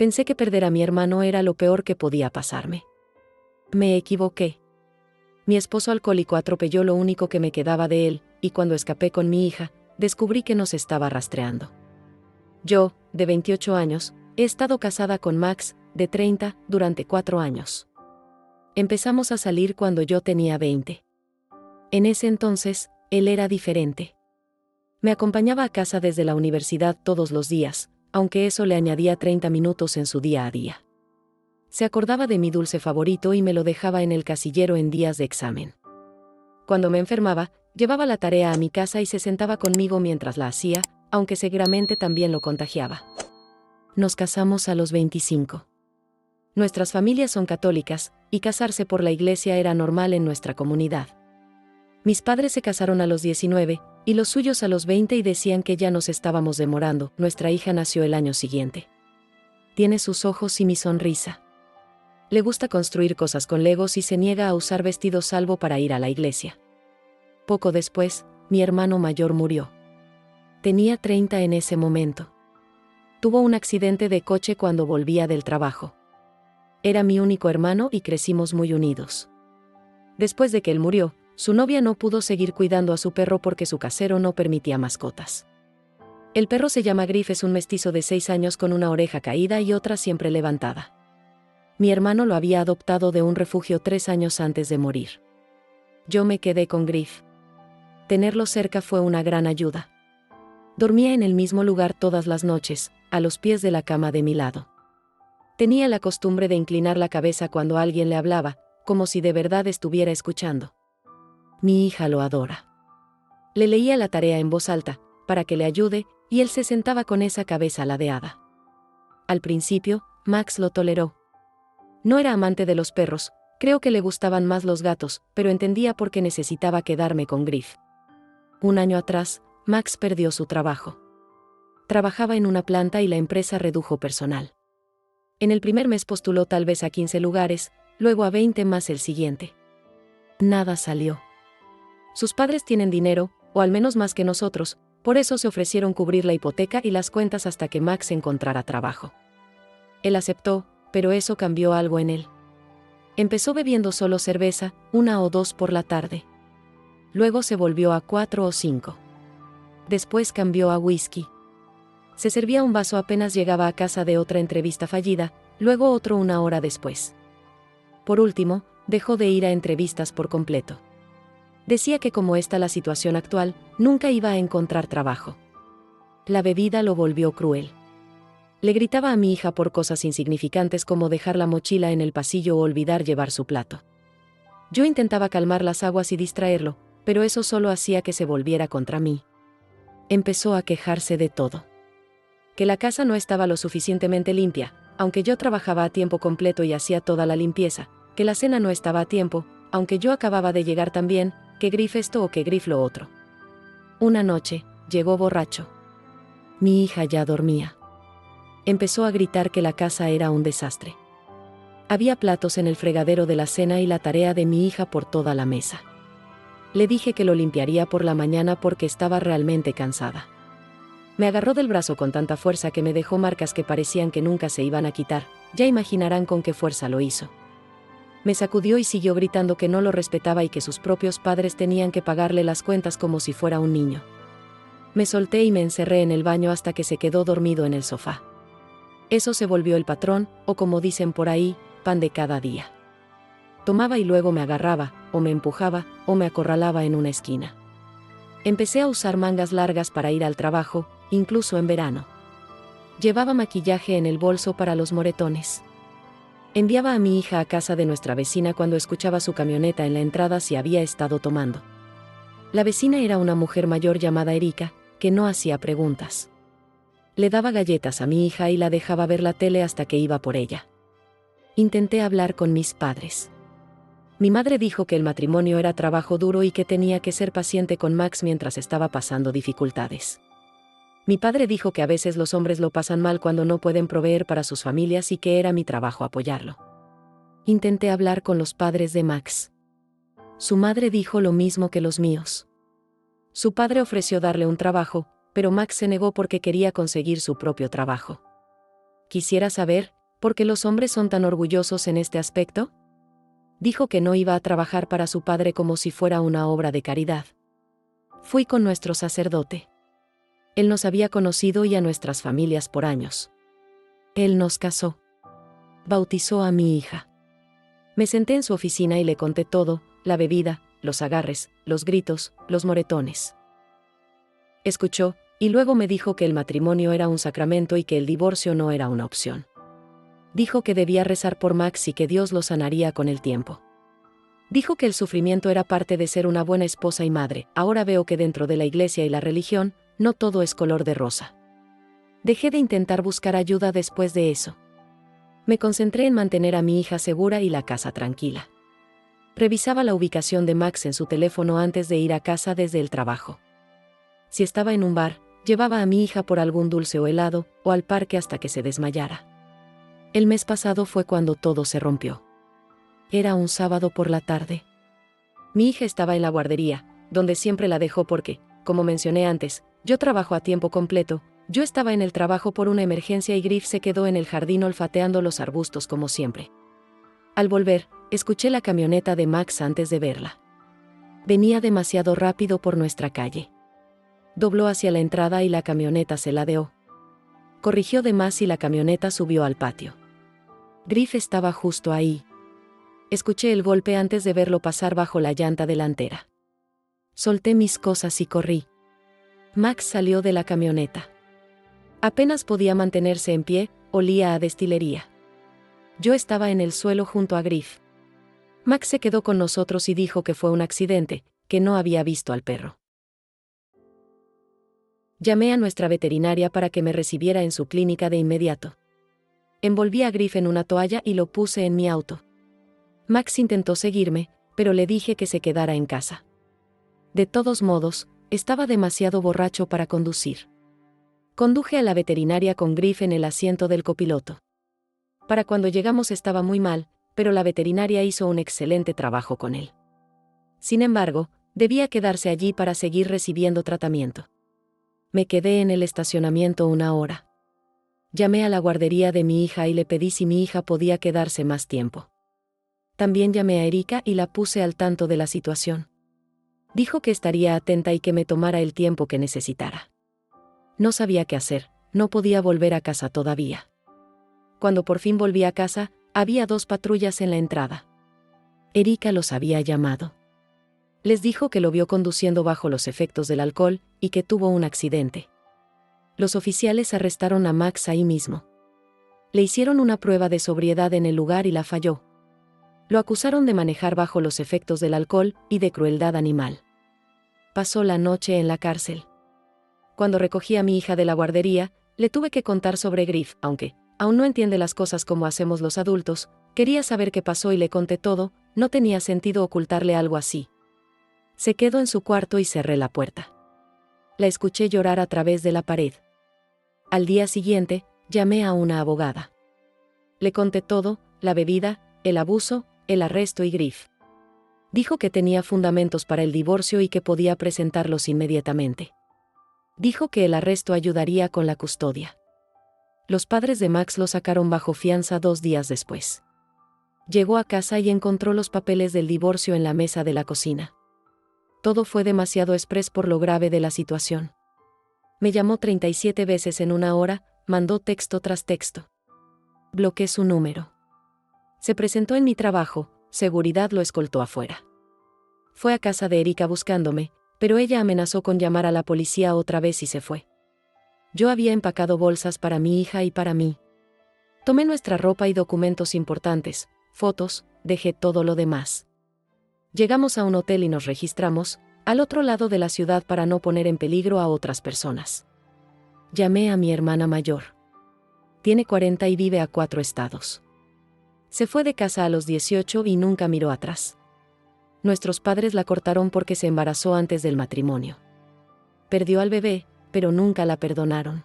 Pensé que perder a mi hermano era lo peor que podía pasarme. Me equivoqué. Mi esposo alcohólico atropelló lo único que me quedaba de él, y cuando escapé con mi hija, descubrí que nos estaba rastreando. Yo, de 28 años, he estado casada con Max, de 30, durante 4 años. Empezamos a salir cuando yo tenía 20. En ese entonces, él era diferente. Me acompañaba a casa desde la universidad todos los días, aunque eso le añadía 30 minutos en su día a día. Se acordaba de mi dulce favorito y me lo dejaba en el casillero en días de examen. Cuando me enfermaba, llevaba la tarea a mi casa y se sentaba conmigo mientras la hacía, aunque seguramente también lo contagiaba. Nos casamos a los 25. Nuestras familias son católicas, y casarse por la iglesia era normal en nuestra comunidad. Mis padres se casaron a los 19, y los suyos a los 20 y decían que ya nos estábamos demorando. Nuestra hija nació el año siguiente. Tiene sus ojos y mi sonrisa. Le gusta construir cosas con legos y se niega a usar vestidos salvo para ir a la iglesia. Poco después, mi hermano mayor murió. Tenía 30 en ese momento. Tuvo un accidente de coche cuando volvía del trabajo. Era mi único hermano y crecimos muy unidos. Después de que él murió, su novia no pudo seguir cuidando a su perro porque su casero no permitía mascotas. El perro se llama Griff, es un mestizo de 6 años con una oreja caída y otra siempre levantada. Mi hermano lo había adoptado de un refugio 3 años antes de morir. Yo me quedé con Griff. Tenerlo cerca fue una gran ayuda. Dormía en el mismo lugar todas las noches, a los pies de la cama de mi lado. Tenía la costumbre de inclinar la cabeza cuando alguien le hablaba, como si de verdad estuviera escuchando. Mi hija lo adora. Le leía la tarea en voz alta, para que le ayude, y él se sentaba con esa cabeza ladeada. Al principio, Max lo toleró. No era amante de los perros, creo que le gustaban más los gatos, pero entendía por qué necesitaba quedarme con Griff. Un año atrás, Max perdió su trabajo. Trabajaba en una planta y la empresa redujo personal. En el primer mes postuló tal vez a 15 lugares, luego a 20 más el siguiente. Nada salió. Sus padres tienen dinero, o al menos más que nosotros, por eso se ofrecieron cubrir la hipoteca y las cuentas hasta que Max encontrara trabajo. Él aceptó, pero eso cambió algo en él. Empezó bebiendo solo cerveza, 1 o 2 por la tarde. Luego se volvió a 4 o 5. Después cambió a whisky. Se servía un vaso apenas llegaba a casa de otra entrevista fallida, luego otro 1 hora después. Por último, dejó de ir a entrevistas por completo. Decía que como está la situación actual, nunca iba a encontrar trabajo. La bebida lo volvió cruel. Le gritaba a mi hija por cosas insignificantes como dejar la mochila en el pasillo o olvidar llevar su plato. Yo intentaba calmar las aguas y distraerlo, pero eso solo hacía que se volviera contra mí. Empezó a quejarse de todo. Que la casa no estaba lo suficientemente limpia, aunque yo trabajaba a tiempo completo y hacía toda la limpieza, que la cena no estaba a tiempo, aunque yo acababa de llegar también, que Griff esto o que Griff lo otro. Una noche, llegó borracho. Mi hija ya dormía. Empezó a gritar que la casa era un desastre. Había platos en el fregadero de la cena y la tarea de mi hija por toda la mesa. Le dije que lo limpiaría por la mañana porque estaba realmente cansada. Me agarró del brazo con tanta fuerza que me dejó marcas que parecían que nunca se iban a quitar, ya imaginarán con qué fuerza lo hizo. Me sacudió y siguió gritando que no lo respetaba y que sus propios padres tenían que pagarle las cuentas como si fuera un niño. Me solté y me encerré en el baño hasta que se quedó dormido en el sofá. Eso se volvió el patrón, o como dicen por ahí, pan de cada día. Tomaba y luego me agarraba, o me empujaba, o me acorralaba en una esquina. Empecé a usar mangas largas para ir al trabajo, incluso en verano. Llevaba maquillaje en el bolso para los moretones. Enviaba a mi hija a casa de nuestra vecina cuando escuchaba su camioneta en la entrada si había estado tomando. La vecina era una mujer mayor llamada Erika, que no hacía preguntas. Le daba galletas a mi hija y la dejaba ver la tele hasta que iba por ella. Intenté hablar con mis padres. Mi madre dijo que el matrimonio era trabajo duro y que tenía que ser paciente con Max mientras estaba pasando dificultades. Mi padre dijo que a veces los hombres lo pasan mal cuando no pueden proveer para sus familias y que era mi trabajo apoyarlo. Intenté hablar con los padres de Max. Su madre dijo lo mismo que los míos. Su padre ofreció darle un trabajo, pero Max se negó porque quería conseguir su propio trabajo. Quisiera saber, ¿por qué los hombres son tan orgullosos en este aspecto? Dijo que no iba a trabajar para su padre como si fuera una obra de caridad. Fui con nuestro sacerdote. Él nos había conocido y a nuestras familias por años. Él nos casó. Bautizó a mi hija. Me senté en su oficina y le conté todo, la bebida, los agarres, los gritos, los moretones. Escuchó, y luego me dijo que el matrimonio era un sacramento y que el divorcio no era una opción. Dijo que debía rezar por Max y que Dios lo sanaría con el tiempo. Dijo que el sufrimiento era parte de ser una buena esposa y madre. Ahora veo que dentro de la iglesia y la religión, no todo es color de rosa. Dejé de intentar buscar ayuda después de eso. Me concentré en mantener a mi hija segura y la casa tranquila. Revisaba la ubicación de Max en su teléfono antes de ir a casa desde el trabajo. Si estaba en un bar, llevaba a mi hija por algún dulce o helado, o al parque hasta que se desmayara. El mes pasado fue cuando todo se rompió. Era un sábado por la tarde. Mi hija estaba en la guardería, donde siempre la dejó porque, como mencioné antes, yo trabajo a tiempo completo. Yo estaba en el trabajo por una emergencia y Griff se quedó en el jardín olfateando los arbustos como siempre. Al volver, escuché la camioneta de Max antes de verla. Venía demasiado rápido por nuestra calle. Dobló hacia la entrada y la camioneta se ladeó. Corrigió de más y la camioneta subió al patio. Griff estaba justo ahí. Escuché el golpe antes de verlo pasar bajo la llanta delantera. Solté mis cosas y corrí. Max salió de la camioneta. Apenas podía mantenerse en pie, olía a destilería. Yo estaba en el suelo junto a Griff. Max se quedó con nosotros y dijo que fue un accidente, que no había visto al perro. Llamé a nuestra veterinaria para que me recibiera en su clínica de inmediato. Envolví a Griff en una toalla y lo puse en mi auto. Max intentó seguirme, pero le dije que se quedara en casa. De todos modos, estaba demasiado borracho para conducir. Conduje a la veterinaria con Griff en el asiento del copiloto. Para cuando llegamos estaba muy mal, pero la veterinaria hizo un excelente trabajo con él. Sin embargo, debía quedarse allí para seguir recibiendo tratamiento. Me quedé en el estacionamiento una hora. Llamé a la guardería de mi hija y le pedí si mi hija podía quedarse más tiempo. También llamé a Erika y la puse al tanto de la situación. Dijo que estaría atenta y que me tomara el tiempo que necesitara. No sabía qué hacer, no podía volver a casa todavía. Cuando por fin volví a casa, había 2 patrullas en la entrada. Erika los había llamado. Les dijo que lo vio conduciendo bajo los efectos del alcohol y que tuvo un accidente. Los oficiales arrestaron a Max ahí mismo. Le hicieron una prueba de sobriedad en el lugar y la falló. Lo acusaron de manejar bajo los efectos del alcohol y de crueldad animal. Pasó la noche en la cárcel. Cuando recogí a mi hija de la guardería, le tuve que contar sobre Griff, aunque aún no entiende las cosas como hacemos los adultos. Quería saber qué pasó y le conté todo. No tenía sentido ocultarle algo así. Se quedó en su cuarto y cerré la puerta. La escuché llorar a través de la pared. Al día siguiente, llamé a una abogada. Le conté todo, la bebida, el abuso, el arresto y Griff. Dijo que tenía fundamentos para el divorcio y que podía presentarlos inmediatamente. Dijo que el arresto ayudaría con la custodia. Los padres de Max lo sacaron bajo fianza 2 días después. Llegó a casa y encontró los papeles del divorcio en la mesa de la cocina. Todo fue demasiado exprés por lo grave de la situación. Me llamó 37 veces en una hora, mandó texto tras texto. Bloqueé su número. Se presentó en mi trabajo, seguridad lo escoltó afuera. Fue a casa de Erika buscándome, pero ella amenazó con llamar a la policía otra vez y se fue. Yo había empacado bolsas para mi hija y para mí. Tomé nuestra ropa y documentos importantes, fotos, dejé todo lo demás. Llegamos a un hotel y nos registramos, al otro lado de la ciudad para no poner en peligro a otras personas. Llamé a mi hermana mayor. Tiene 40 y vive a 4 estados. Se fue de casa a los 18 y nunca miró atrás. Nuestros padres la cortaron porque se embarazó antes del matrimonio. Perdió al bebé, pero nunca la perdonaron.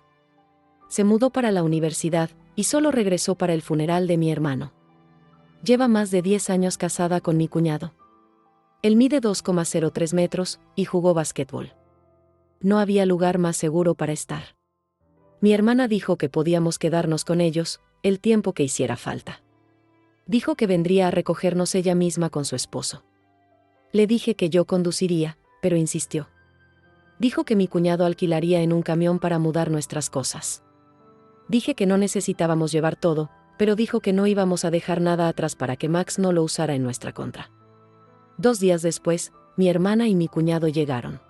Se mudó para la universidad y solo regresó para el funeral de mi hermano. Lleva más de 10 años casada con mi cuñado. Él mide 2,03 metros y jugó básquetbol. No había lugar más seguro para estar. Mi hermana dijo que podíamos quedarnos con ellos el tiempo que hiciera falta. Dijo que vendría a recogernos ella misma con su esposo. Le dije que yo conduciría, pero insistió. Dijo que mi cuñado alquilaría en un camión para mudar nuestras cosas. Dije que no necesitábamos llevar todo, pero dijo que no íbamos a dejar nada atrás para que Max no lo usara en nuestra contra. 2 días después, mi hermana y mi cuñado llegaron.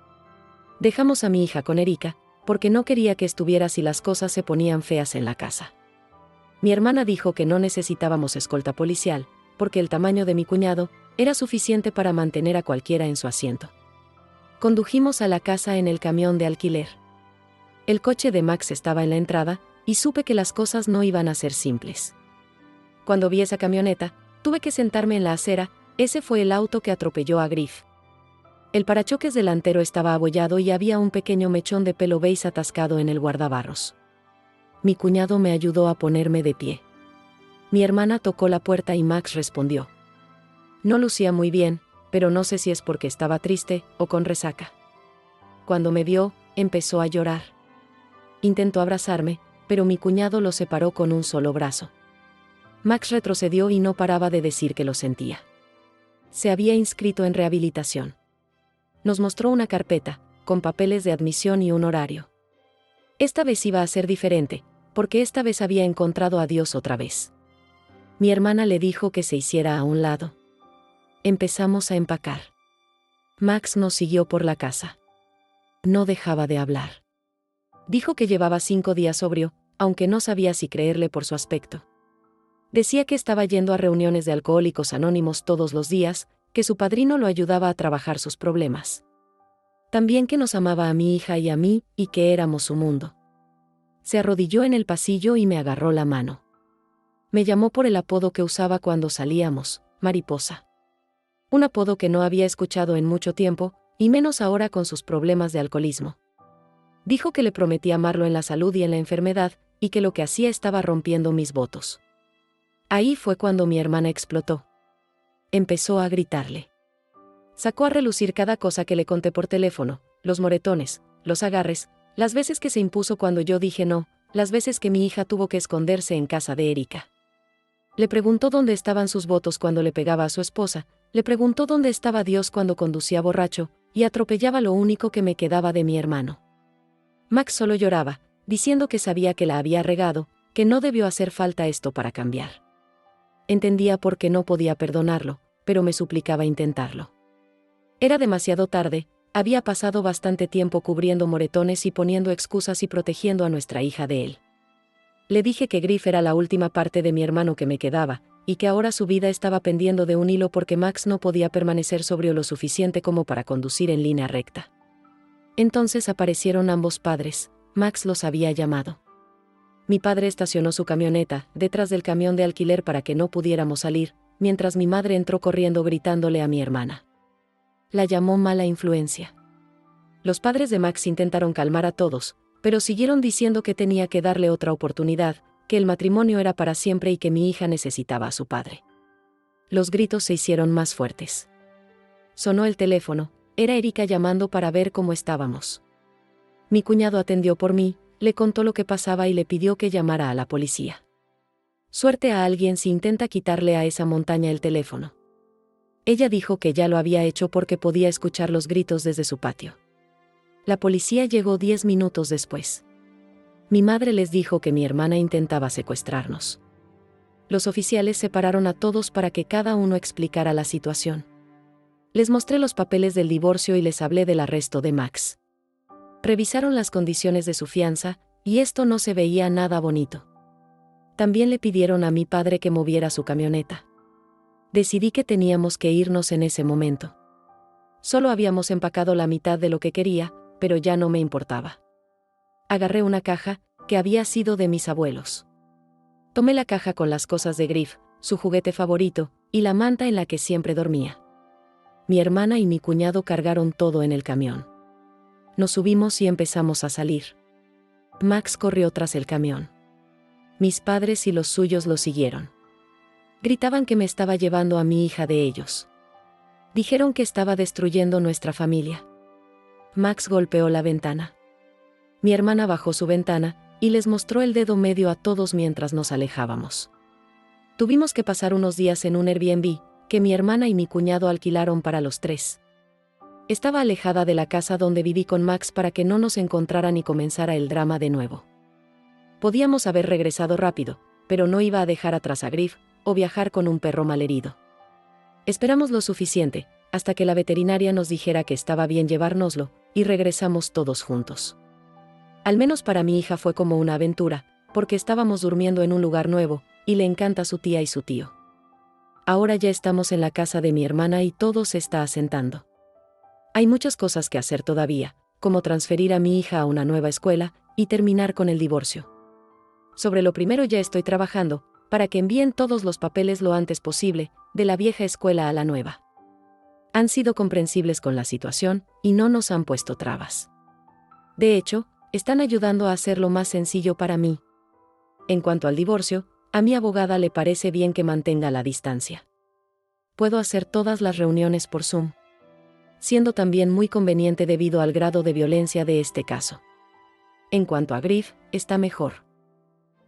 Dejamos a mi hija con Erika, porque no quería que estuviera si las cosas se ponían feas en la casa. Mi hermana dijo que no necesitábamos escolta policial, porque el tamaño de mi cuñado era suficiente para mantener a cualquiera en su asiento. Condujimos a la casa en el camión de alquiler. El coche de Max estaba en la entrada, y supe que las cosas no iban a ser simples. Cuando vi esa camioneta, tuve que sentarme en la acera. Ese fue el auto que atropelló a Griff. El parachoques delantero estaba abollado y había un pequeño mechón de pelo beige atascado en el guardabarros. Mi cuñado me ayudó a ponerme de pie. Mi hermana tocó la puerta y Max respondió. No lucía muy bien, pero no sé si es porque estaba triste o con resaca. Cuando me vio, empezó a llorar. Intentó abrazarme, pero mi cuñado lo separó con un solo brazo. Max retrocedió y no paraba de decir que lo sentía. Se había inscrito en rehabilitación. Nos mostró una carpeta, con papeles de admisión y un horario. Esta vez iba a ser diferente, porque esta vez había encontrado a Dios otra vez. Mi hermana le dijo que se hiciera a un lado. Empezamos a empacar. Max nos siguió por la casa. No dejaba de hablar. Dijo que llevaba 5 días sobrio, aunque no sabía si creerle por su aspecto. Decía que estaba yendo a reuniones de alcohólicos anónimos todos los días, que su padrino lo ayudaba a trabajar sus problemas. También que nos amaba a mi hija y a mí, y que éramos su mundo. Se arrodilló en el pasillo y me agarró la mano. Me llamó por el apodo que usaba cuando salíamos, Mariposa. Un apodo que no había escuchado en mucho tiempo, y menos ahora con sus problemas de alcoholismo. Dijo que le prometía amarlo en la salud y en la enfermedad, y que lo que hacía estaba rompiendo mis votos. Ahí fue cuando mi hermana explotó. Empezó a gritarle. Sacó a relucir cada cosa que le conté por teléfono, los moretones, los agarres, las veces que se impuso cuando yo dije no, las veces que mi hija tuvo que esconderse en casa de Erika. Le preguntó dónde estaban sus votos cuando le pegaba a su esposa, le preguntó dónde estaba Dios cuando conducía borracho, y atropellaba lo único que me quedaba de mi hermano. Max solo lloraba, diciendo que sabía que la había regado, que no debió hacer falta esto para cambiar. Entendía por qué no podía perdonarlo, pero me suplicaba intentarlo. Era demasiado tarde, había pasado bastante tiempo cubriendo moretones y poniendo excusas y protegiendo a nuestra hija de él. Le dije que Griff era la última parte de mi hermano que me quedaba, y que ahora su vida estaba pendiendo de un hilo porque Max no podía permanecer sobrio lo suficiente como para conducir en línea recta. Entonces aparecieron ambos padres, Max los había llamado. Mi padre estacionó su camioneta detrás del camión de alquiler para que no pudiéramos salir, mientras mi madre entró corriendo gritándole a mi hermana. La llamó mala influencia. Los padres de Max intentaron calmar a todos, pero siguieron diciendo que tenía que darle otra oportunidad, que el matrimonio era para siempre y que mi hija necesitaba a su padre. Los gritos se hicieron más fuertes. Sonó el teléfono, era Erika llamando para ver cómo estábamos. Mi cuñado atendió por mí, le contó lo que pasaba y le pidió que llamara a la policía. Suerte a alguien si intenta quitarle a esa montaña el teléfono. Ella dijo que ya lo había hecho porque podía escuchar los gritos desde su patio. La policía llegó 10 minutos después. Mi madre les dijo que mi hermana intentaba secuestrarnos. Los oficiales separaron a todos para que cada uno explicara la situación. Les mostré los papeles del divorcio y les hablé del arresto de Max. Revisaron las condiciones de su fianza, y esto no se veía nada bonito. También le pidieron a mi padre que moviera su camioneta. Decidí que teníamos que irnos en ese momento. Solo habíamos empacado la mitad de lo que quería, pero ya no me importaba. Agarré una caja, que había sido de mis abuelos. Tomé la caja con las cosas de Griff, su juguete favorito, y la manta en la que siempre dormía. Mi hermana y mi cuñado cargaron todo en el camión. Nos subimos y empezamos a salir. Max corrió tras el camión. Mis padres y los suyos lo siguieron. Gritaban que me estaba llevando a mi hija de ellos. Dijeron que estaba destruyendo nuestra familia. Max golpeó la ventana. Mi hermana bajó su ventana, y les mostró el dedo medio a todos mientras nos alejábamos. Tuvimos que pasar unos días en un Airbnb, que mi hermana y mi cuñado alquilaron para los tres. Estaba alejada de la casa donde viví con Max para que no nos encontraran y comenzara el drama de nuevo. Podíamos haber regresado rápido, pero no iba a dejar atrás a Griff, o viajar con un perro malherido. Esperamos lo suficiente, hasta que la veterinaria nos dijera que estaba bien llevárnoslo, y regresamos todos juntos. Al menos para mi hija fue como una aventura, porque estábamos durmiendo en un lugar nuevo, y le encanta su tía y su tío. Ahora ya estamos en la casa de mi hermana y todo se está asentando. Hay muchas cosas que hacer todavía, como transferir a mi hija a una nueva escuela, y terminar con el divorcio. Sobre lo primero ya estoy trabajando, para que envíen todos los papeles lo antes posible, de la vieja escuela a la nueva. Han sido comprensibles con la situación, y no nos han puesto trabas. De hecho, están ayudando a hacerlo más sencillo para mí. En cuanto al divorcio, a mi abogada le parece bien que mantenga la distancia. Puedo hacer todas las reuniones por Zoom, siendo también muy conveniente debido al grado de violencia de este caso. En cuanto a Griff, está mejor.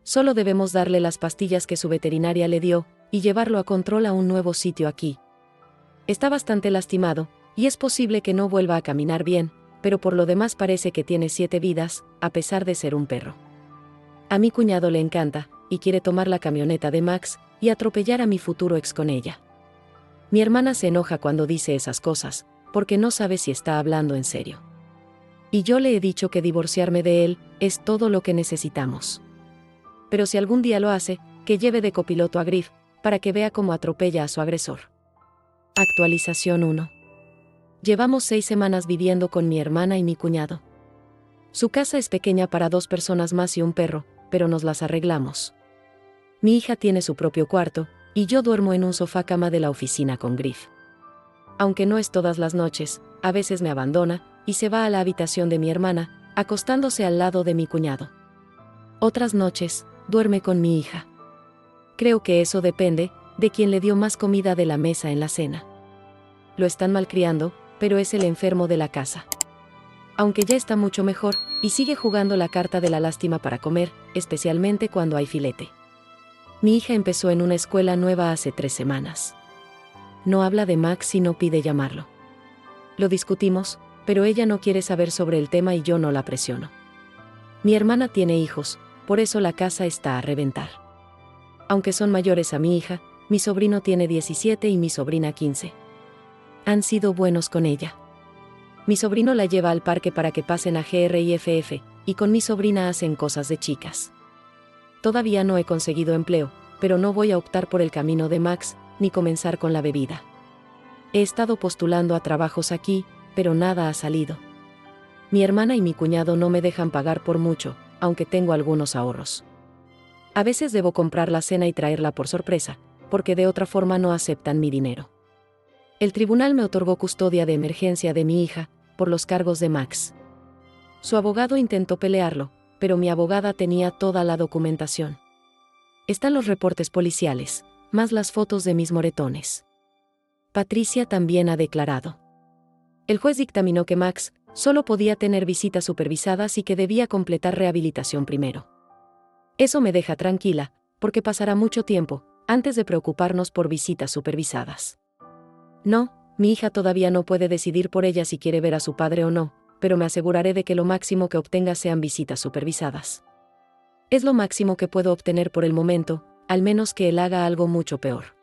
Solo debemos darle las pastillas que su veterinaria le dio, y llevarlo a control a un nuevo sitio aquí. Está bastante lastimado, y es posible que no vuelva a caminar bien, pero por lo demás parece que tiene 7 vidas, a pesar de ser un perro. A mi cuñado le encanta, y quiere tomar la camioneta de Max, y atropellar a mi futuro ex con ella. Mi hermana se enoja cuando dice esas cosas, porque no sabe si está hablando en serio. Y yo le he dicho que divorciarme de él es todo lo que necesitamos. Pero si algún día lo hace, que lleve de copiloto a Griff, para que vea cómo atropella a su agresor. Actualización 1. Llevamos 6 semanas viviendo con mi hermana y mi cuñado. Su casa es pequeña para 2 personas más y un perro, pero nos las arreglamos. Mi hija tiene su propio cuarto, y yo duermo en un sofá cama de la oficina con Griff. Aunque no es todas las noches, a veces me abandona, y se va a la habitación de mi hermana, acostándose al lado de mi cuñado. Otras noches, duerme con mi hija. Creo que eso depende de quién le dio más comida de la mesa en la cena. Lo están malcriando, pero es el enfermo de la casa. Aunque ya está mucho mejor, y sigue jugando la carta de la lástima para comer, especialmente cuando hay filete. Mi hija empezó en una escuela nueva hace 3 semanas. No habla de Max y no pide llamarlo. Lo discutimos, pero ella no quiere saber sobre el tema y yo no la presiono. Mi hermana tiene hijos, por eso la casa está a reventar. Aunque son mayores a mi hija, mi sobrino tiene 17 y mi sobrina 15. Han sido buenos con ella. Mi sobrino la lleva al parque para que pasen a GRIFF, y con mi sobrina hacen cosas de chicas. Todavía no he conseguido empleo, pero no voy a optar por el camino de Max, ni comenzar con la bebida. He estado postulando a trabajos aquí, pero nada ha salido. Mi hermana y mi cuñado no me dejan pagar por mucho, aunque tengo algunos ahorros. A veces debo comprar la cena y traerla por sorpresa, porque de otra forma no aceptan mi dinero. El tribunal me otorgó custodia de emergencia de mi hija, por los cargos de Max. Su abogado intentó pelearlo, pero mi abogada tenía toda la documentación. Están los reportes policiales, más las fotos de mis moretones. Patricia también ha declarado. El juez dictaminó que Max solo podía tener visitas supervisadas y que debía completar rehabilitación primero. Eso me deja tranquila, porque pasará mucho tiempo antes de preocuparnos por visitas supervisadas. No, mi hija todavía no puede decidir por ella si quiere ver a su padre o no, pero me aseguraré de que lo máximo que obtenga sean visitas supervisadas. Es lo máximo que puedo obtener por el momento, al menos que él haga algo mucho peor.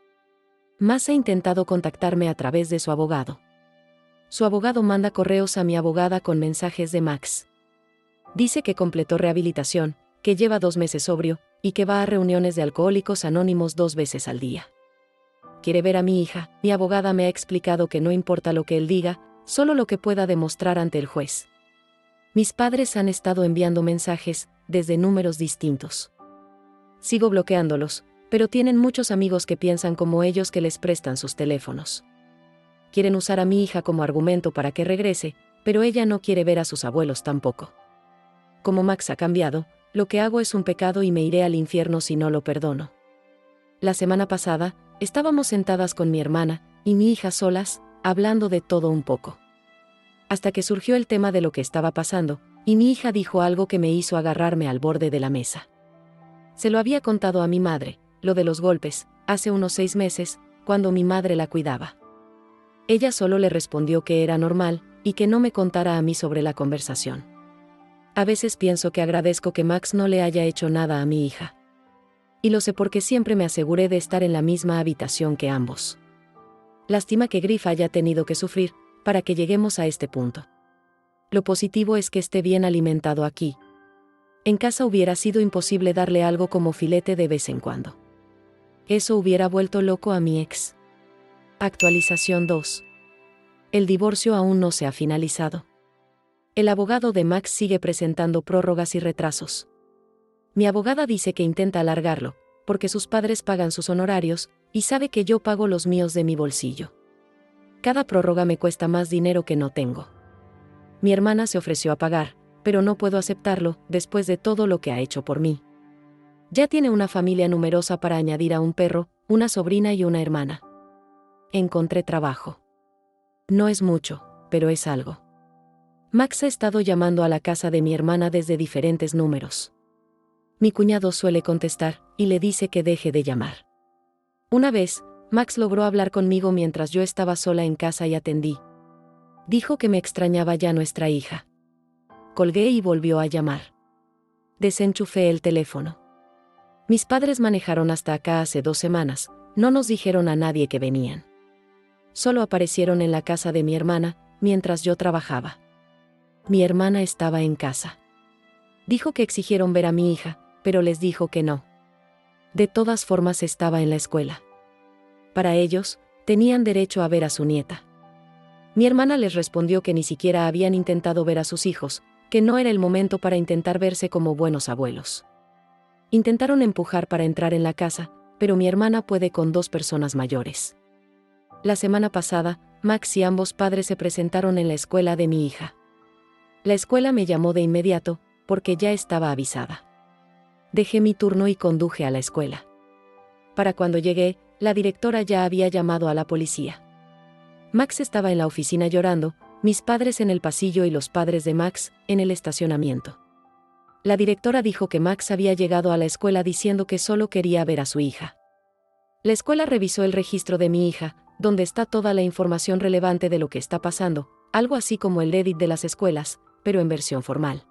Max ha intentado contactarme a través de su abogado. Su abogado manda correos a mi abogada con mensajes de Max. Dice que completó rehabilitación, que lleva 2 meses sobrio, y que va a reuniones de alcohólicos anónimos 2 veces al día. Quiere ver a mi hija. Mi abogada me ha explicado que no importa lo que él diga, solo lo que pueda demostrar ante el juez. Mis padres han estado enviando mensajes, desde números distintos. Sigo bloqueándolos, pero tienen muchos amigos que piensan como ellos que les prestan sus teléfonos. Quieren usar a mi hija como argumento para que regrese, pero ella no quiere ver a sus abuelos tampoco. Como Max ha cambiado, lo que hago es un pecado y me iré al infierno si no lo perdono. La semana pasada, estábamos sentadas con mi hermana y mi hija solas, hablando de todo un poco. Hasta que surgió el tema de lo que estaba pasando, y mi hija dijo algo que me hizo agarrarme al borde de la mesa. Se lo había contado a mi madre, lo de los golpes, hace unos 6 meses, cuando mi madre la cuidaba. Ella solo le respondió que era normal, y que no me contara a mí sobre la conversación. A veces pienso que agradezco que Max no le haya hecho nada a mi hija. Y lo sé porque siempre me aseguré de estar en la misma habitación que ambos. Lástima que Griff haya tenido que sufrir, para que lleguemos a este punto. Lo positivo es que esté bien alimentado aquí. En casa hubiera sido imposible darle algo como filete de vez en cuando. Eso hubiera vuelto loco a mi ex. Actualización 2. El divorcio aún no se ha finalizado. El abogado de Max sigue presentando prórrogas y retrasos. Mi abogada dice que intenta alargarlo, porque sus padres pagan sus honorarios, y sabe que yo pago los míos de mi bolsillo. Cada prórroga me cuesta más dinero que no tengo. Mi hermana se ofreció a pagar, pero no puedo aceptarlo, después de todo lo que ha hecho por mí. Ya tiene una familia numerosa para añadir a un perro, una sobrina y una hermana. Encontré trabajo. No es mucho, pero es algo. Max ha estado llamando a la casa de mi hermana desde diferentes números. Mi cuñado suele contestar, y le dice que deje de llamar. Una vez, Max logró hablar conmigo mientras yo estaba sola en casa y atendí. Dijo que me extrañaba ya nuestra hija. Colgué y volvió a llamar. Desenchufé el teléfono. Mis padres manejaron hasta acá hace 2 semanas, no nos dijeron a nadie que venían. Solo aparecieron en la casa de mi hermana, mientras yo trabajaba. Mi hermana estaba en casa. Dijo que exigieron ver a mi hija, pero les dijo que no. De todas formas estaba en la escuela. Para ellos, tenían derecho a ver a su nieta. Mi hermana les respondió que ni siquiera habían intentado ver a sus hijos, que no era el momento para intentar verse como buenos abuelos. Intentaron empujar para entrar en la casa, pero mi hermana puede con 2 personas mayores. La semana pasada, Max y ambos padres se presentaron en la escuela de mi hija. La escuela me llamó de inmediato, porque ya estaba avisada. Dejé mi turno y conduje a la escuela. Para cuando llegué, la directora ya había llamado a la policía. Max estaba en la oficina llorando, mis padres en el pasillo y los padres de Max, en el estacionamiento. La directora dijo que Max había llegado a la escuela diciendo que solo quería ver a su hija. La escuela revisó el registro de mi hija, donde está toda la información relevante de lo que está pasando, algo así como el edit de las escuelas, pero en versión formal.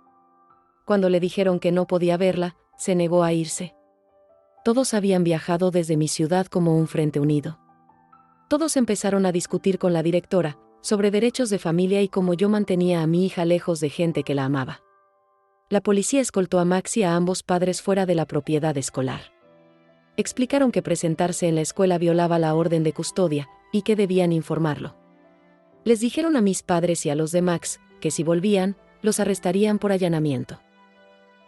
Cuando le dijeron que no podía verla, se negó a irse. Todos habían viajado desde mi ciudad como un frente unido. Todos empezaron a discutir con la directora, sobre derechos de familia y cómo yo mantenía a mi hija lejos de gente que la amaba. La policía escoltó a Max y a ambos padres fuera de la propiedad escolar. Explicaron que presentarse en la escuela violaba la orden de custodia, y que debían informarlo. Les dijeron a mis padres y a los de Max, que si volvían, los arrestarían por allanamiento.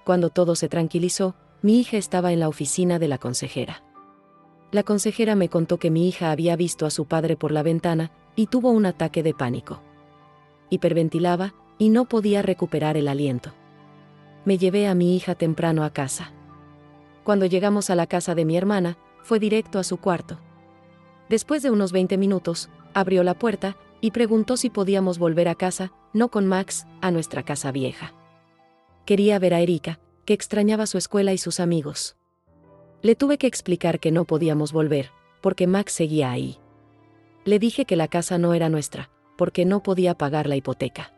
Cuando todo se tranquilizó, mi hija estaba en la oficina de la consejera. La consejera me contó que mi hija había visto a su padre por la ventana, y tuvo un ataque de pánico. Hiperventilaba, y no podía recuperar el aliento. Me llevé a mi hija temprano a casa. Cuando llegamos a la casa de mi hermana, fue directo a su cuarto. Después de unos 20 minutos, abrió la puerta, y preguntó si podíamos volver a casa, no con Max, a nuestra casa vieja. Quería ver a Erika, que extrañaba su escuela y sus amigos. Le tuve que explicar que no podíamos volver, porque Max seguía ahí. Le dije que la casa no era nuestra, porque no podía pagar la hipoteca.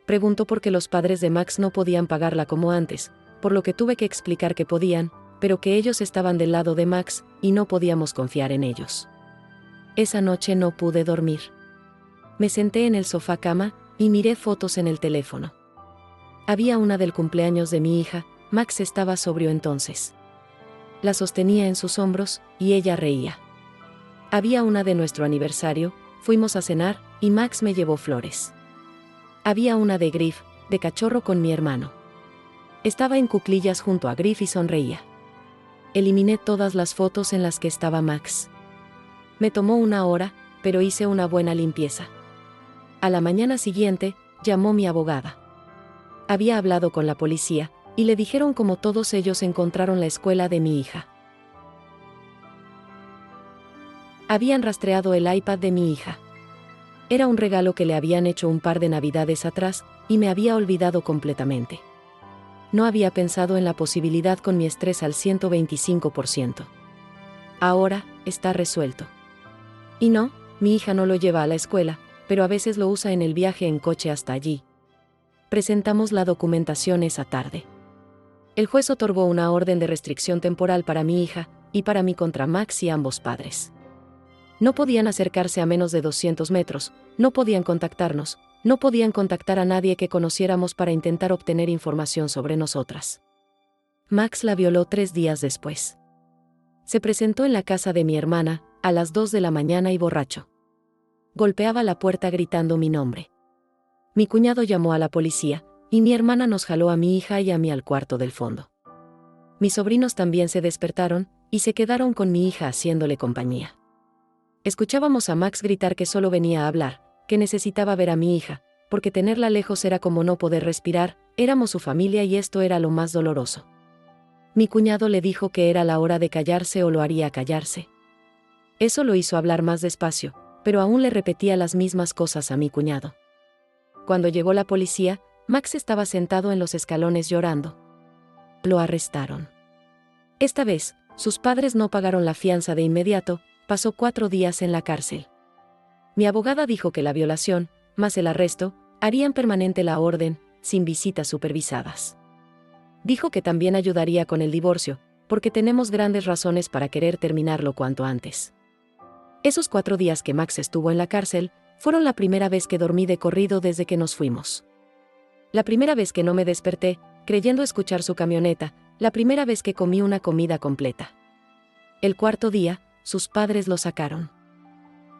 Preguntó por qué los padres de Max no podían pagarla como antes, por lo que tuve que explicar que podían, pero que ellos estaban del lado de Max, y no podíamos confiar en ellos. Esa noche no pude dormir. Me senté en el sofá cama, y miré fotos en el teléfono. Había una del cumpleaños de mi hija, Max estaba sobrio entonces. La sostenía en sus hombros, y ella reía. Había una de nuestro aniversario, fuimos a cenar, y Max me llevó flores. Había una de Griff, de cachorro con mi hermano. Estaba en cuclillas junto a Griff y sonreía. Eliminé todas las fotos en las que estaba Max. Me tomó 1 hora, pero hice una buena limpieza. A la mañana siguiente, llamó mi abogada. Había hablado con la policía, y le dijeron cómo todos ellos encontraron la escuela de mi hija. Habían rastreado el iPad de mi hija. Era un regalo que le habían hecho un par de navidades atrás, y me había olvidado completamente. No había pensado en la posibilidad con mi estrés al 125%. Ahora, está resuelto. Y no, mi hija no lo lleva a la escuela, pero a veces lo usa en el viaje en coche hasta allí. Presentamos la documentación esa tarde. El juez otorgó una orden de restricción temporal para mi hija, y para mí contra Max y ambos padres. No podían acercarse a menos de 200 metros, no podían contactarnos, no podían contactar a nadie que conociéramos para intentar obtener información sobre nosotras. Max la violó 3 días después. Se presentó en la casa de mi hermana, a las 2 de la mañana y borracho. Golpeaba la puerta gritando mi nombre. Mi cuñado llamó a la policía, y mi hermana nos jaló a mi hija y a mí al cuarto del fondo. Mis sobrinos también se despertaron, y se quedaron con mi hija haciéndole compañía. Escuchábamos a Max gritar que solo venía a hablar, que necesitaba ver a mi hija, porque tenerla lejos era como no poder respirar, éramos su familia y esto era lo más doloroso. Mi cuñado le dijo que era la hora de callarse o lo haría callarse. Eso lo hizo hablar más despacio, pero aún le repetía las mismas cosas a mi cuñado. Cuando llegó la policía, Max estaba sentado en los escalones llorando. Lo arrestaron. Esta vez, sus padres no pagaron la fianza de inmediato, pasó 4 días en la cárcel. Mi abogada dijo que la violación, más el arresto, harían permanente la orden, sin visitas supervisadas. Dijo que también ayudaría con el divorcio, porque tenemos grandes razones para querer terminarlo cuanto antes. Esos 4 días que Max estuvo en la cárcel, fueron la primera vez que dormí de corrido desde que nos fuimos. La primera vez que no me desperté, creyendo escuchar su camioneta, la primera vez que comí una comida completa. El 4.º día, sus padres lo sacaron.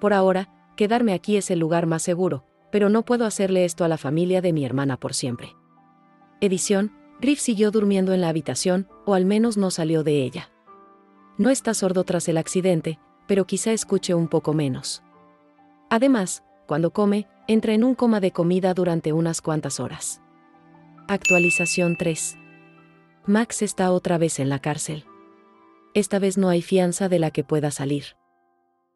Por ahora, quedarme aquí es el lugar más seguro, pero no puedo hacerle esto a la familia de mi hermana por siempre. Edición, Griff siguió durmiendo en la habitación, o al menos no salió de ella. No está sordo tras el accidente, pero quizá escuche un poco menos. Además, cuando come, entra en un coma de comida durante unas cuantas horas. Actualización 3. Max está otra vez en la cárcel. Esta vez no hay fianza de la que pueda salir.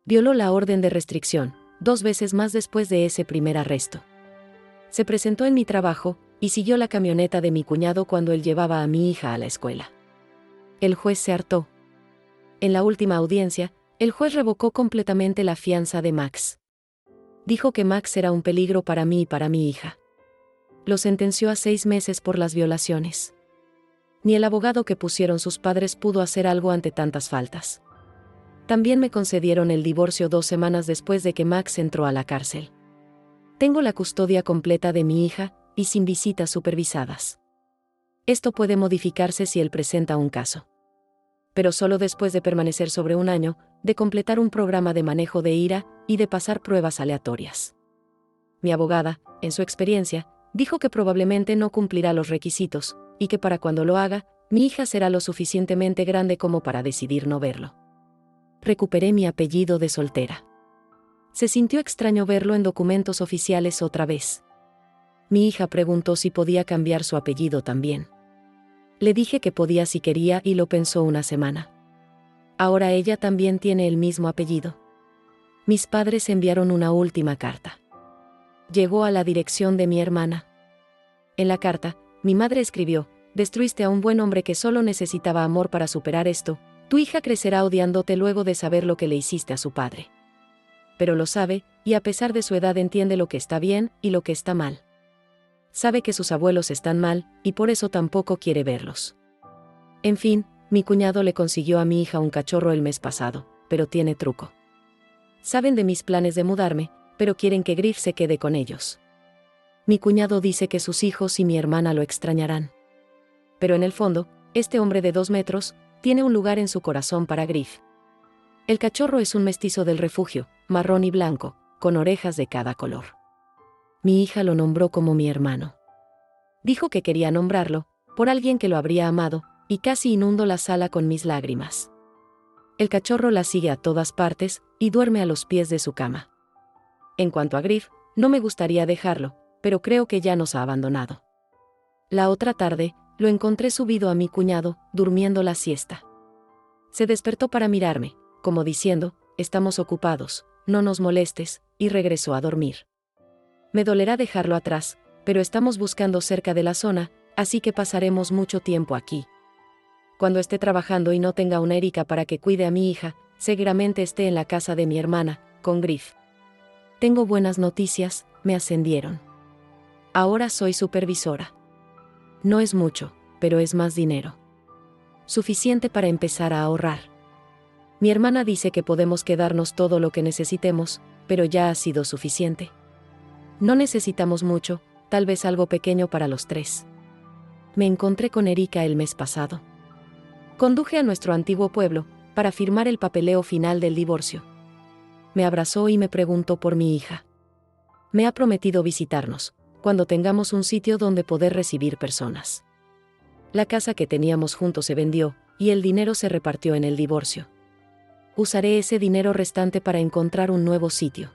Violó la orden de restricción, 2 veces más después de ese primer arresto. Se presentó en mi trabajo, y siguió la camioneta de mi cuñado cuando él llevaba a mi hija a la escuela. El juez se hartó. En la última audiencia, el juez revocó completamente la fianza de Max. Dijo que Max era un peligro para mí y para mi hija. Lo sentenció a 6 meses por las violaciones. Ni el abogado que pusieron sus padres pudo hacer algo ante tantas faltas. También me concedieron el divorcio 2 semanas después de que Max entró a la cárcel. Tengo la custodia completa de mi hija, y sin visitas supervisadas. Esto puede modificarse si él presenta un caso. Pero solo después de permanecer sobre 1 año, de completar un programa de manejo de ira, y de pasar pruebas aleatorias. Mi abogada, en su experiencia, dijo que probablemente no cumplirá los requisitos, y que para cuando lo haga, mi hija será lo suficientemente grande como para decidir no verlo. Recuperé mi apellido de soltera. Se sintió extraño verlo en documentos oficiales otra vez. Mi hija preguntó si podía cambiar su apellido también. Le dije que podía si quería y lo pensó una semana. Ahora ella también tiene el mismo apellido. Mis padres enviaron una última carta. Llegó a la dirección de mi hermana. En la carta, mi madre escribió: «Destruiste a un buen hombre que solo necesitaba amor para superar esto. Tu hija crecerá odiándote luego de saber lo que le hiciste a su padre. Pero lo sabe, y a pesar de su edad entiende lo que está bien y lo que está mal. Sabe que sus abuelos están mal, y por eso tampoco quiere verlos». En fin, mi cuñado le consiguió a mi hija un cachorro el mes pasado, pero tiene truco. Saben de mis planes de mudarme, pero quieren que Griff se quede con ellos. Mi cuñado dice que sus hijos y mi hermana lo extrañarán. Pero en el fondo, este hombre de 2 metros, tiene un lugar en su corazón para Griff. El cachorro es un mestizo del refugio, marrón y blanco, con orejas de cada color. Mi hija lo nombró como mi hermano. Dijo que quería nombrarlo, por alguien que lo habría amado, y casi inundo la sala con mis lágrimas. El cachorro la sigue a todas partes, y duerme a los pies de su cama. En cuanto a Griff, no me gustaría dejarlo, pero creo que ya nos ha abandonado. La otra tarde, lo encontré subido a mi cuñado, durmiendo la siesta. Se despertó para mirarme, como diciendo: «Estamos ocupados», no nos molestes, y regresó a dormir. Me dolerá dejarlo atrás, pero estamos buscando cerca de la zona, así que pasaremos mucho tiempo aquí. Cuando esté trabajando y no tenga una Erika para que cuide a mi hija, seguramente esté en la casa de mi hermana, con Griff. Tengo buenas noticias, me ascendieron. Ahora soy supervisora. No es mucho, pero es más dinero. Suficiente para empezar a ahorrar. Mi hermana dice que podemos quedarnos todo lo que necesitemos, pero ya ha sido suficiente. No necesitamos mucho, tal vez algo pequeño para los tres. Me encontré con Erika el mes pasado. Conduje a nuestro antiguo pueblo, para firmar el papeleo final del divorcio. Me abrazó y me preguntó por mi hija. Me ha prometido visitarnos, cuando tengamos un sitio donde poder recibir personas. La casa que teníamos juntos se vendió, y el dinero se repartió en el divorcio. Usaré ese dinero restante para encontrar un nuevo sitio.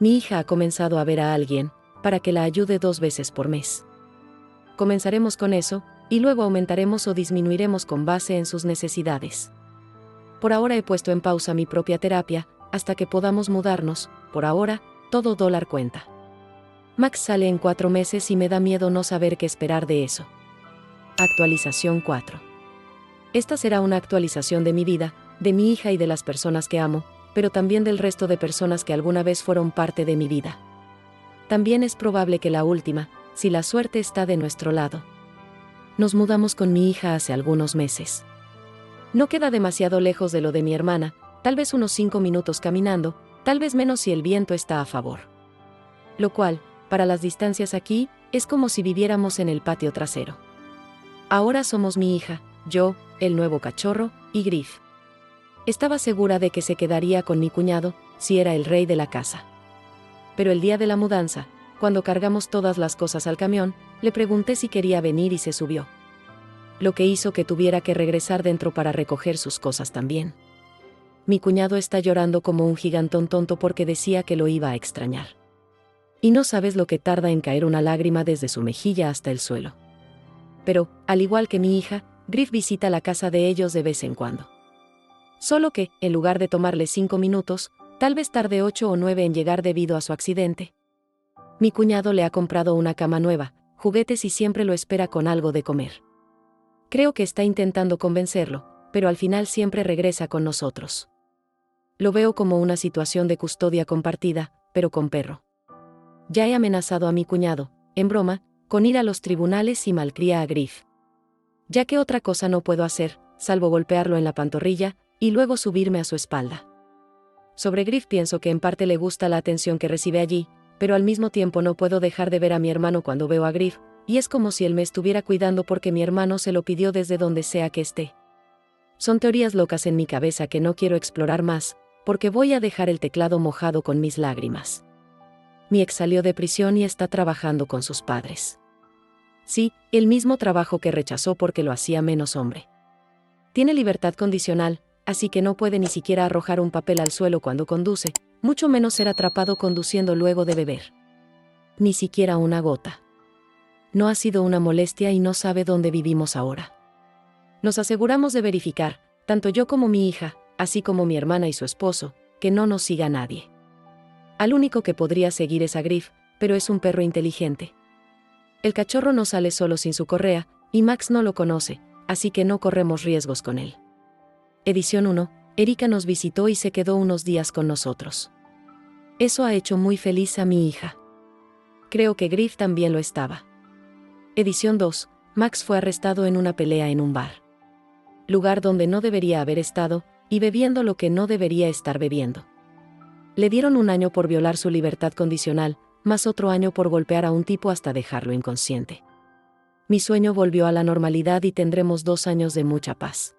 Mi hija ha comenzado a ver a alguien, para que la ayude 2 veces por mes. Comenzaremos con eso, y luego aumentaremos o disminuiremos con base en sus necesidades. Por ahora he puesto en pausa mi propia terapia, hasta que podamos mudarnos. Por ahora, todo dólar cuenta. Max sale en 4 meses y me da miedo no saber qué esperar de eso. Actualización 4. Esta será una actualización de mi vida, de mi hija y de las personas que amo, pero también del resto de personas que alguna vez fueron parte de mi vida. También es probable que la última, si la suerte está de nuestro lado. Nos mudamos con mi hija hace algunos meses. No queda demasiado lejos de lo de mi hermana, tal vez unos 5 minutos caminando, tal vez menos si el viento está a favor. Lo cual, para las distancias aquí, es como si viviéramos en el patio trasero. Ahora somos mi hija, yo, el nuevo cachorro, y Griff. Estaba segura de que se quedaría con mi cuñado, si era el rey de la casa. Pero el día de la mudanza, cuando cargamos todas las cosas al camión, le pregunté si quería venir y se subió. Lo que hizo que tuviera que regresar dentro para recoger sus cosas también. Mi cuñado está llorando como un gigantón tonto porque decía que lo iba a extrañar. Y no sabes lo que tarda en caer una lágrima desde su mejilla hasta el suelo. Pero, al igual que mi hija, Griff visita la casa de ellos de vez en cuando. Solo que, en lugar de tomarle 5 minutos, tal vez tarde 8 o 9 en llegar debido a su accidente. Mi cuñado le ha comprado una cama nueva, juguetes y siempre lo espera con algo de comer. Creo que está intentando convencerlo, pero al final siempre regresa con nosotros. Lo veo como una situación de custodia compartida, pero con perro. Ya he amenazado a mi cuñado, en broma, con ir a los tribunales si malcría a Griff. Ya que otra cosa no puedo hacer, salvo golpearlo en la pantorrilla, y luego subirme a su espalda. Sobre Griff pienso que en parte le gusta la atención que recibe allí, pero al mismo tiempo no puedo dejar de ver a mi hermano cuando veo a Griff, y es como si él me estuviera cuidando porque mi hermano se lo pidió desde donde sea que esté. Son teorías locas en mi cabeza que no quiero explorar más, porque voy a dejar el teclado mojado con mis lágrimas. Mi ex salió de prisión y está trabajando con sus padres. Sí, el mismo trabajo que rechazó porque lo hacía menos hombre. Tiene libertad condicional, así que no puede ni siquiera arrojar un papel al suelo cuando conduce, mucho menos ser atrapado conduciendo luego de beber. Ni siquiera una gota. No ha sido una molestia y no sabe dónde vivimos ahora. Nos aseguramos de verificar, tanto yo como mi hija, así como mi hermana y su esposo, que no nos siga nadie. Al único que podría seguir es a Griff, pero es un perro inteligente. El cachorro no sale solo sin su correa, y Max no lo conoce, así que no corremos riesgos con él. Edición 1, Erika nos visitó y se quedó unos días con nosotros. Eso ha hecho muy feliz a mi hija. Creo que Griff también lo estaba. Edición 2, Max fue arrestado en una pelea en un bar. Lugar donde no debería haber estado, y bebiendo lo que no debería estar bebiendo. Le dieron 1 año por violar su libertad condicional, más otro año por golpear a un tipo hasta dejarlo inconsciente. Mi sueño volvió a la normalidad y tendremos 2 años de mucha paz.